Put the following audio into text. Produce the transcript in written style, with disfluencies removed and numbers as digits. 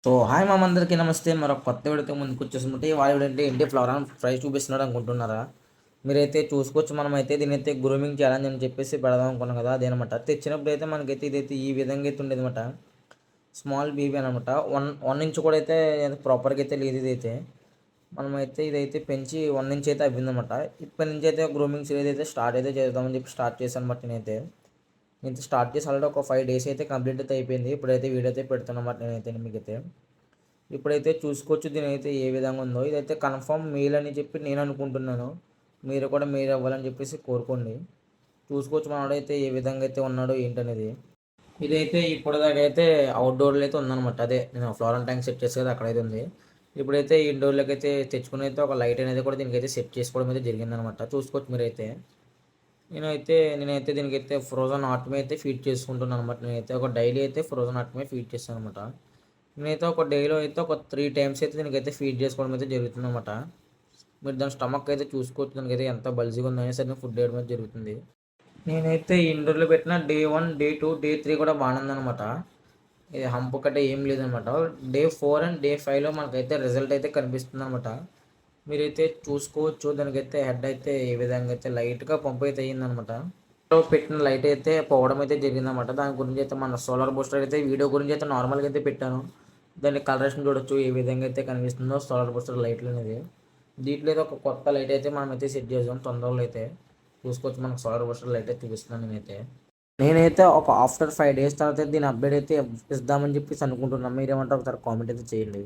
So hi మామందరికీ నమస్తే. మరొక కొత్త వీడియోతో ముందుకొచ్చేసినట్టే ఇవాళ వీడియో అంటే ఏంటి ఫ్లవర్ ఆన్ ఫ్రై చూపిస్తున్నాడు అనుకుంటున్నారా? మీరైతే చూసుకోవచ్చు. మనమైతే దీన్నైతే గ్రూమింగ్ ఛాలెంజ్ అని చెప్పేసి పెడదాం అనుకున్నాం కదా! అదేనమాట. తెచ్చినప్పుడైతే మనకైతే ఇదైతే ఈ విధంగా అయితే ఉండేదనమాట. స్మాల్ బేబీ అనమాట. 1 ఇంచ్ కూడా అయితే ప్రాపర్‌గా అయితే లేదు ఇదైతే. మనమైతే ఇదైతే పెంచి 1 ఇంచ్ అయితే అవ్విందనమాట. ఇప్పటి నుంచి అయితే గ్రూమింగ్ సిరీస్ అయితే స్టార్ట్ అయితే చేద్దామని చెప్పి స్టార్ట్ చేశాననమాట నేనైతే. నేనైతే స్టార్ట్ చేసి ఆల్రెడీ ఒక 5 డేస్ అయితే కంప్లీట్ అయితే అయిపోయింది. ఇప్పుడైతే వీడియో అయితే పెడుతున్నమాట నేనైతే మీకైతే. ఇప్పుడైతే చూసుకోవచ్చు దీనైతే ఏ విధంగా ఉందో. ఇదైతే కన్ఫర్మ్ మెయిల్ అని చెప్పి నేను అనుకుంటున్నాను. మీరు కూడా మెయిల్ అవ్వాలని చెప్పేసి కోరుకోండి. చూసుకోవచ్చు మనోడైతే ఏ విధంగా అయితే ఉన్నాడో ఏంటనేది. ఇదైతే ఇప్పటిదాకా అయితే అవుట్‌డోర్‌లో అయితే ఉందనమాట. అదే నేను ఫ్లోరల్ ట్యాంక్ సెట్ చేసా కదా! అక్కడైతే ఉంది. ఇప్పుడైతే ఇండోర్‌లోకైతే తెచ్చుకొని అయితే ఒక లైట్ అనేది కూడా దీనికైతే సెట్ చేసుకోవడం అయితే జరిగిందనమాట. చూసుకోవచ్చు మీరైతే. నేనైతే దీనికైతే ఫ్రోజన్ ఆట్‌మే అయితే ఫీడ్ చేసుకుంటున్నాననమాట. నేనైతే ఒక డైలీ అయితే ఫ్రోజన్ ఆట్‌మే ఫీడ్ చేస్తాననమాట. నేనైతే ఒక డేలో అయితే ఒక 3 టైమ్స్ అయితే దీనికైతే ఫీడ్ చేసుకోవడం అయితే జరుగుతుందనమాట. మీరు దాని స్టమక్ అయితే చూసుకోవచ్చు. దానికైతే ఎంత బల్జీగా ఉందో అయినా సరే ఫుడ్ వేయడం అయితే జరుగుతుంది. నేనైతే ఇండోర్‌లో పెట్టిన డే 1, డే 2, డే 3 కూడా బానే ఉందనమాట. ఇది హంప్ ఒకటే ఏం లేదనమాట. డే 4 అండ్ డే 5లో మనకైతే రిజల్ట్ అయితే కనిపిస్తుందనమాట. మీరైతే చూసుకోవచ్చు. దానికైతే హెడ్ అయితే ఏ విధంగా అయితే లైట్‌గా పంప్ అయితే అయిందనమాట. పెట్టిన లైట్ అయితే పోవడం అయితే జరిగిందనమాట. దాని గురించి అయితే మన సోలార్ బూస్టర్ అయితే వీడియో గురించి అయితే నార్మల్‌గా అయితే పెట్టాను. దాని కలరేషన్ చూడొచ్చు ఏ విధంగా అయితే కనిపిస్తుందో సోలార్ బూస్టర్ లైట్లు అనేది. దీంట్లో అయితే ఒక కొత్త లైట్ అయితే మనమైతే సెట్ చేసాం తొందరలో అయితే. చూసుకోవచ్చు మనకు సోలార్ బూస్టర్ లైట్ అయితే చూపిస్తున్నాను నేనైతే. నేనైతే ఒక ఆఫ్టర్ 5 డేస్ తర్వాత దీని అప్డేట్ అయితే ఇద్దామని చెప్పేసి అనుకుంటున్నాను. మీరేమంటారో ఒకసారి కామెంట్ అయితే చేయండి.